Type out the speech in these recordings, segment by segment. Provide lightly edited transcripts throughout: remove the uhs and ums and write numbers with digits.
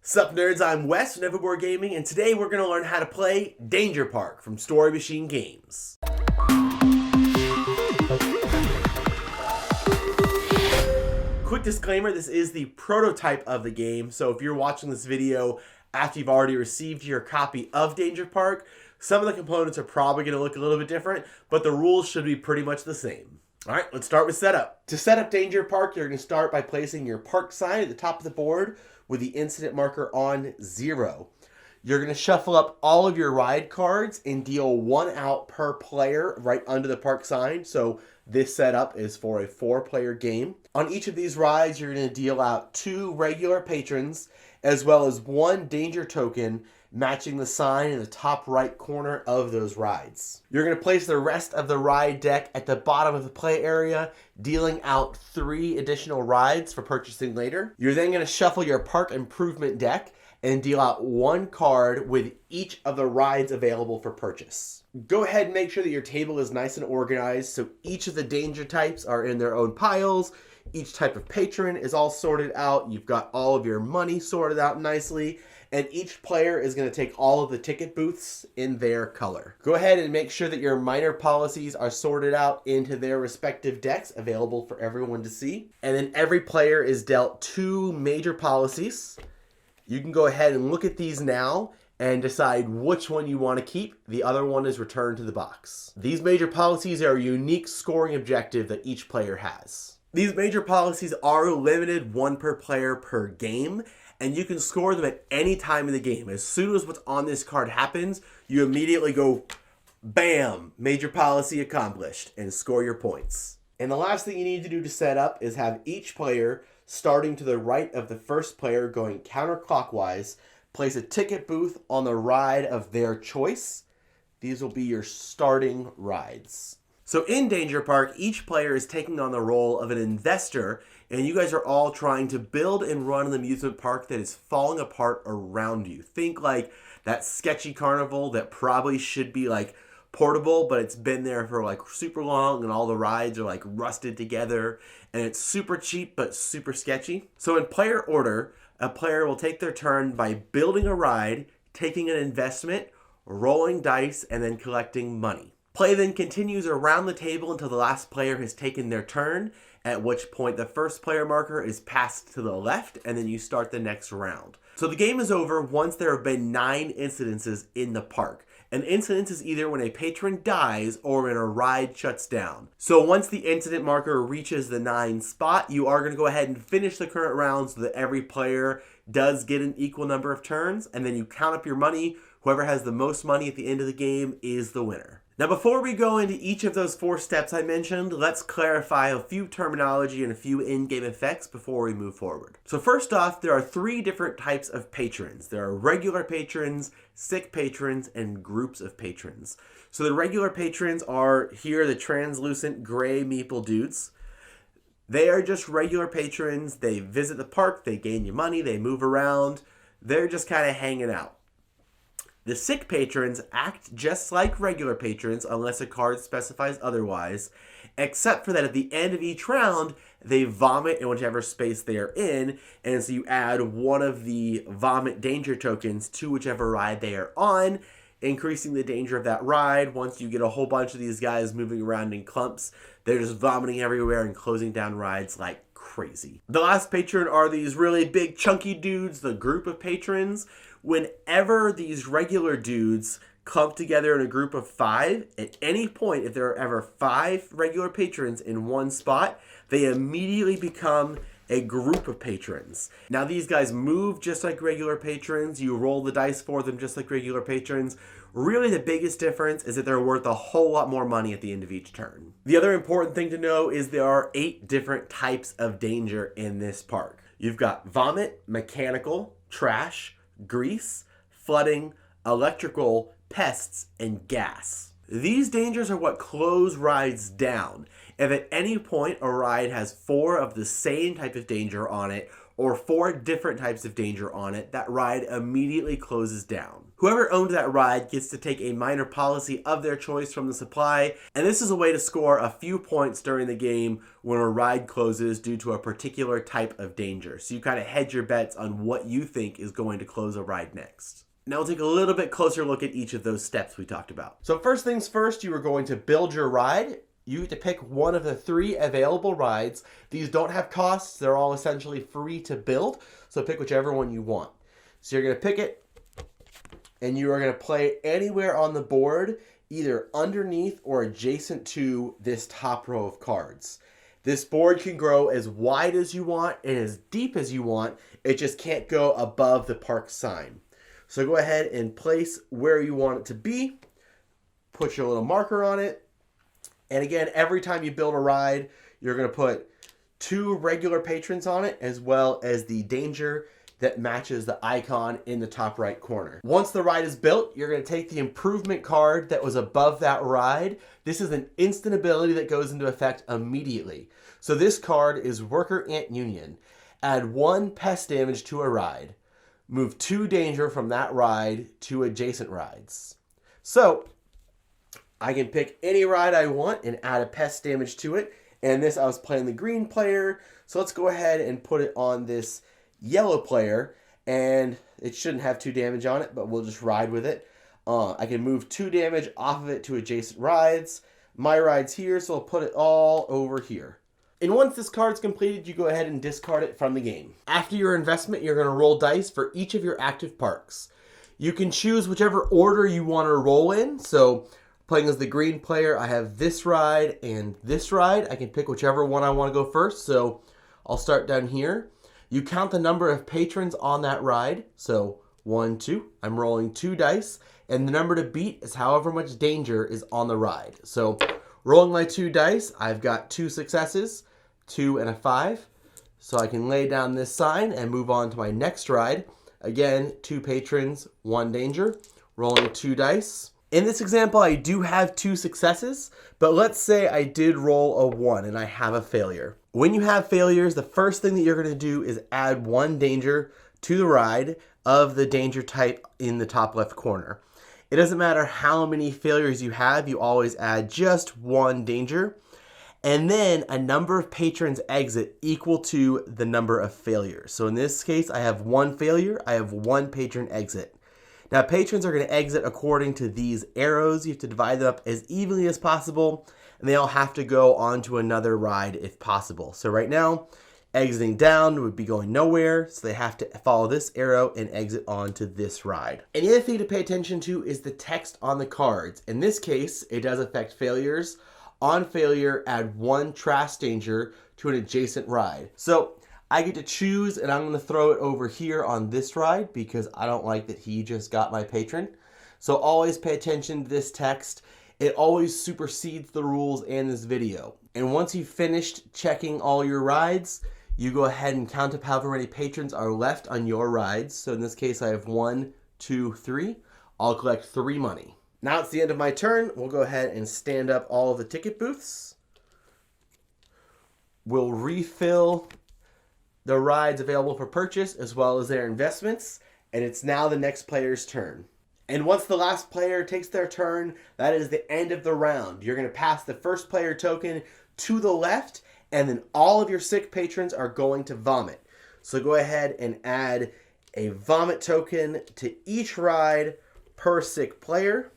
Sup nerds, I'm Wes from Neverboard Gaming, and today we're going to learn how to play Danger Park from Story Machine Games. Quick disclaimer, this is the prototype of the game, so if you're watching this video after you've already received your copy of Danger Park, some of the components are probably going to look a little bit different, but the rules should be pretty much the same. Alright, let's start with setup. To set up Danger Park, you're going to start by placing your park sign at the top of the board with the incident marker on 0. You're going to shuffle up all of your ride cards and deal 1 out per player right under the park sign. So this setup is for a 4-player game. On each of these rides, you're going to deal out 2 regular patrons as well as 1 danger token matching the sign in the top right corner of those rides. You're going to place the rest of the ride deck at the bottom of the play area, dealing out 3 additional rides for purchasing later. You're then going to shuffle your park improvement deck and deal out 1 card with each of the rides available for purchase. Go ahead and make sure that your table is nice and organized so each of the danger types are in their own piles. Each type of patron is all sorted out. You've got all of your money sorted out nicely. And each player is going to take all of the ticket booths in their color. Go ahead and make sure that your minor policies are sorted out into their respective decks available for everyone to see. And then every player is dealt 2 major policies. You can go ahead and look at these now and decide which one you want to keep. The other one is returned to the box. These major policies are a unique scoring objective that each player has. These major policies are limited 1 per player per game, and you can score them at any time in the game. As soon as what's on this card happens, you immediately go, bam, major policy accomplished, and score your points. And the last thing you need to do to set up is have each player, starting to the right of the first player going counterclockwise, place a ticket booth on the ride of their choice. These will be your starting rides. So in Danger Park, each player is taking on the role of an investor, and you guys are all trying to build and run an amusement park that is falling apart around you. Think like that sketchy carnival that probably should be like portable, but it's been there for like super long and all the rides are like rusted together and it's super cheap but super sketchy. So in player order, a player will take their turn by building a ride, taking an investment, rolling dice, and then collecting money. Play then continues around the table until the last player has taken their turn, at which point the first player marker is passed to the left, and then you start the next round. So the game is over once there have been 9 incidences in the park. An incident is either when a patron dies or when a ride shuts down. So once the incident marker reaches the 9 spot, you are going to go ahead and finish the current round so that every player does get an equal number of turns, and then you count up your money. Whoever has the most money at the end of the game is the winner. Now before we go into each of those 4 steps I mentioned, let's clarify a few terminology and a few in-game effects before we move forward. So first off, there are 3 different types of patrons. There are regular patrons, sick patrons, and groups of patrons. So the regular patrons are here, the translucent gray meeple dudes. They are just regular patrons. They visit the park, they gain you money, they move around. They're just kind of hanging out. The sick patrons act just like regular patrons unless a card specifies otherwise, except for that at the end of each round, they vomit in whichever space they are in, and so you add 1 of the vomit danger tokens to whichever ride they are on, increasing the danger of that ride. Once you get a whole bunch of these guys moving around in clumps, they're just vomiting everywhere and closing down rides like crazy. The last patron are these really big chunky dudes, the group of patrons. Whenever these regular dudes clump together in a group of 5, at any point, if there are ever 5 regular patrons in one spot, they immediately become a group of patrons. Now these guys move just like regular patrons. You roll the dice for them just like regular patrons. Really the biggest difference is that they're worth a whole lot more money at the end of each turn. The other important thing to know is there are 8 different types of danger in this park. You've got vomit, mechanical, trash, grease, flooding, electrical, pests, and gas. These dangers are what close rides down. If at any point a ride has 4 of the same type of danger on it, or 4 different types of danger on it, that ride immediately closes down. Whoever owned that ride gets to take a minor policy of their choice from the supply, and this is a way to score a few points during the game when a ride closes due to a particular type of danger. So you kind of hedge your bets on what you think is going to close a ride next. Now we'll take a little bit closer look at each of those steps we talked about. So first things first, you are going to build your ride. You get to pick one of the 3 available rides. These don't have costs. They're all essentially free to build. So pick whichever one you want. So you're going to pick it, and you are going to play anywhere on the board, either underneath or adjacent to this top row of cards. This board can grow as wide as you want and as deep as you want. It just can't go above the park sign. So go ahead and place where you want it to be. Put your little marker on it. And again, every time you build a ride, you're going to put 2 regular patrons on it, as well as the danger that matches the icon in the top right corner. Once the ride is built, you're going to take the improvement card that was above that ride. This is an instant ability that goes into effect immediately. So this card is Worker Ant Union. Add 1 pest damage to a ride. Move 2 danger from that ride to adjacent rides. So I can pick any ride I want and add a pest damage to it. And this, I was playing the green player. So let's go ahead and put it on this yellow player. And it shouldn't have 2 damage on it, but we'll just ride with it. I can move 2 damage off of it to adjacent rides. My ride's here, so I'll put it all over here. And once this card's completed, you go ahead and discard it from the game. After your investment, you're going to roll dice for each of your active parks. You can choose whichever order you want to roll in. So playing as the green player, I have this ride and this ride. I can pick whichever one I want to go first. So I'll start down here. You count the number of patrons on that ride. So 1, 2. I'm rolling 2 dice. And the number to beat is however much danger is on the ride. So rolling my 2 dice, I've got 2 successes, 2 and a 5. So I can lay down this sign and move on to my next ride. Again, 2 patrons, 1 danger. Rolling 2 dice. In this example, I do have 2 successes, but let's say I did roll a 1 and I have a failure. When you have failures, the first thing that you're going to do is add 1 danger to the ride of the danger type in the top left corner. It doesn't matter how many failures you have, you always add just 1 danger. And then a number of patrons exit equal to the number of failures. So in this case, I have 1 failure, I have 1 patron exit. Now patrons are going to exit according to these arrows. You have to divide them up as evenly as possible, and they all have to go on to another ride if possible. So right now, exiting down would be going nowhere, so they have to follow this arrow and exit onto this ride. And the other thing to pay attention to is the text on the cards. In this case, it does affect failures. On failure, add 1 trash danger to an adjacent ride. So I get to choose, and I'm going to throw it over here on this ride because I don't like that he just got my patron. So always pay attention to this text. It always supersedes the rules in this video. And once you've finished checking all your rides, you go ahead and count up however many patrons are left on your rides. So in this case, I have 1, 2, 3. I'll collect 3 money. Now it's the end of my turn. We'll go ahead and stand up all of the ticket booths. We'll refill the rides available for purchase as well as their investments. And it's now the next player's turn. And once the last player takes their turn, that is the end of the round. You're going to pass the first player token to the left, and then all of your sick patrons are going to vomit. So go ahead and add a vomit token to each ride per sick player.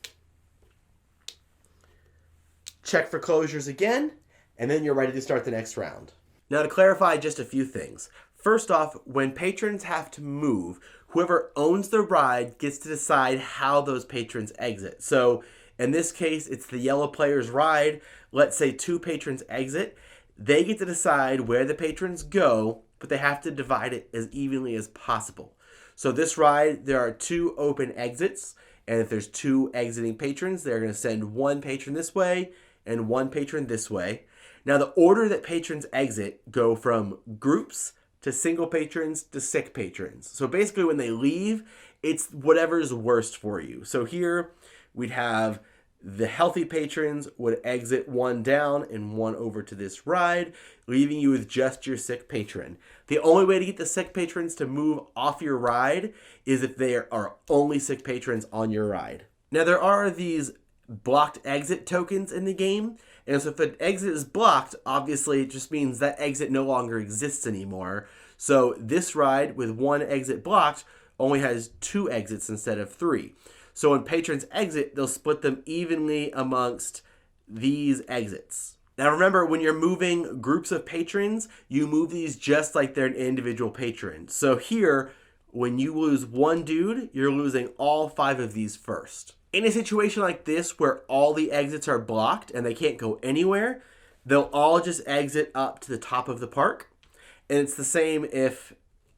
Check for closures again, and then you're ready to start the next round. Now to clarify just a few things. First off, when patrons have to move, whoever owns the ride gets to decide how those patrons exit. So in this case, it's the yellow player's ride. Let's say 2 patrons exit. They get to decide where the patrons go, but they have to divide it as evenly as possible. So this ride, there are 2 open exits, and if there's 2 exiting patrons, they're going to send 1 patron this way and 1 patron this way. Now the order that patrons exit go from groups to single patrons to sick patrons. So basically when they leave, it's whatever's worst for you. So here we'd have The healthy patrons would exit one down and one over to this ride, leaving you with just your sick patron. The only way to get the sick patrons to move off your ride is if there are only sick patrons on your ride. Now, there are these blocked exit tokens in the game, and so if an exit is blocked, obviously it just means that exit no longer exists anymore. So this ride with one exit blocked only has 2 exits instead of 3. So when patrons exit, they'll split them evenly amongst these exits. Now remember, when you're moving groups of patrons, you move these just like they're an individual patron. So here, when you lose one dude, you're losing all 5 of these first. In a situation like this where all the exits are blocked and they can't go anywhere, they'll all just exit up to the top of the park. And it's the same if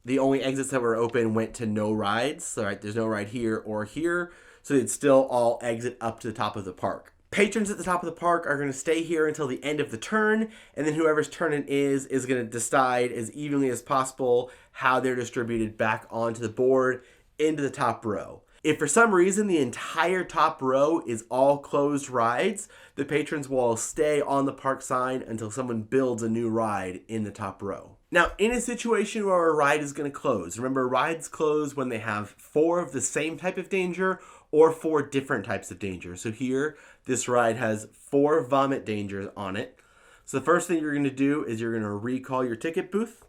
the only exits that were open went to no rides. So right, there's no ride here or here. So they'd still all exit up to the top of the park. Patrons at the top of the park are going to stay here until the end of the turn, and then whoever's turn it is going to decide as evenly as possible how they're distributed back onto the board into the top row. If for some reason the entire top row is all closed rides, the patrons will all stay on the park sign until someone builds a new ride in the top row. Now, in a situation where a ride is going to close, remember rides close when they have 4 of the same type of danger or 4 different types of danger. So here, this ride has 4 vomit dangers on it. So the first thing you're going to do is you're going to recall your ticket booth.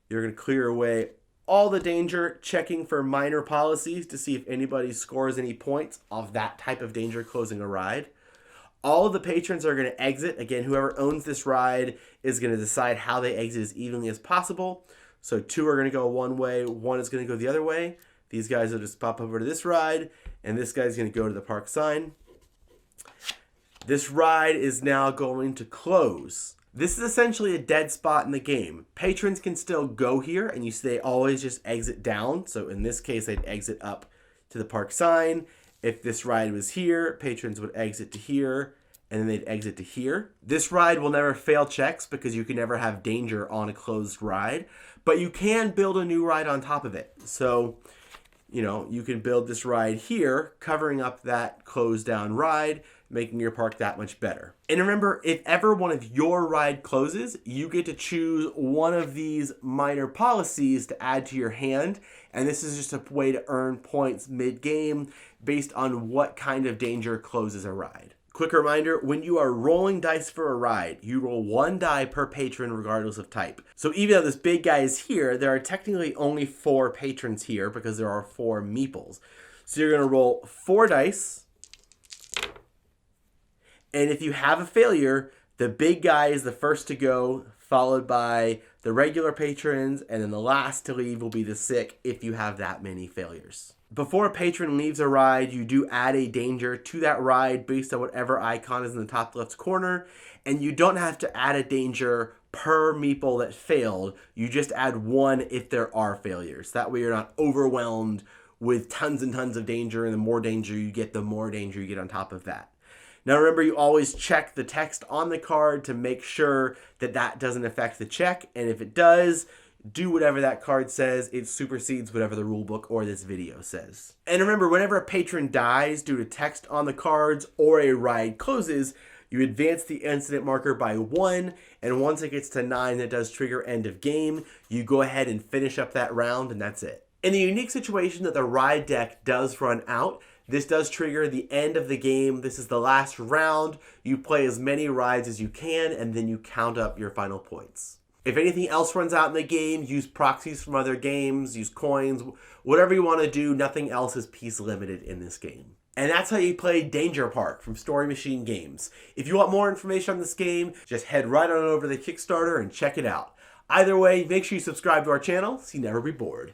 You're going to clear away all the danger, checking for minor policies to see if anybody scores any points off that type of danger closing a ride. All of the patrons are going to exit. Again, whoever owns this ride is going to decide how they exit as evenly as possible. So 2 are going to go one way, 1 is going to go the other way. These guys will just pop over to this ride, and this guy's going to go to the park sign. This ride is now going to close. This is essentially a dead spot in the game. Patrons can still go here, and you see they always just exit down. So in this case, they'd exit up to the park sign. If this ride was here, patrons would exit to here, and then they'd exit to here. This ride will never fail checks because you can never have danger on a closed ride, but you can build a new ride on top of it. So, you can build this ride here, covering up that closed down ride, making your park that much better. And remember, if ever one of your ride closes, you get to choose one of these minor policies to add to your hand. And this is just a way to earn points mid-game based on what kind of danger closes a ride. Quick reminder, when you are rolling dice for a ride, you roll 1 die per patron regardless of type. So even though this big guy is here, there are technically only 4 patrons here because there are 4 meeples. So you're going to roll 4 dice. And if you have a failure, the big guy is the first to go, followed by the regular patrons, and then the last to leave will be the sick if you have that many failures. Before a patron leaves a ride, you do add a danger to that ride based on whatever icon is in the top left corner, and you don't have to add a danger per meeple that failed. You just add 1 if there are failures. That way you're not overwhelmed with tons and tons of danger, and the more danger you get, the more danger you get on top of that. Now remember, you always check the text on the card to make sure that that doesn't affect the check, and if it does, do whatever that card says. It supersedes whatever the rule book or this video says. And remember, whenever a patron dies due to text on the cards or a ride closes, you advance the incident marker by 1, and once it gets to 9, that does trigger end of game. You go ahead and finish up that round, and that's it. In the unique situation that the ride deck does run out, this does trigger the end of the game. This is the last round. You play as many rides as you can, and then you count up your final points. If anything else runs out in the game, use proxies from other games, use coins, whatever you want to do. Nothing else is piece limited in this game. And that's how you play Danger Park from Story Machine Games. If you want more information on this game, just head right on over to the Kickstarter and check it out. Either way, make sure you subscribe to our channel so you never be bored.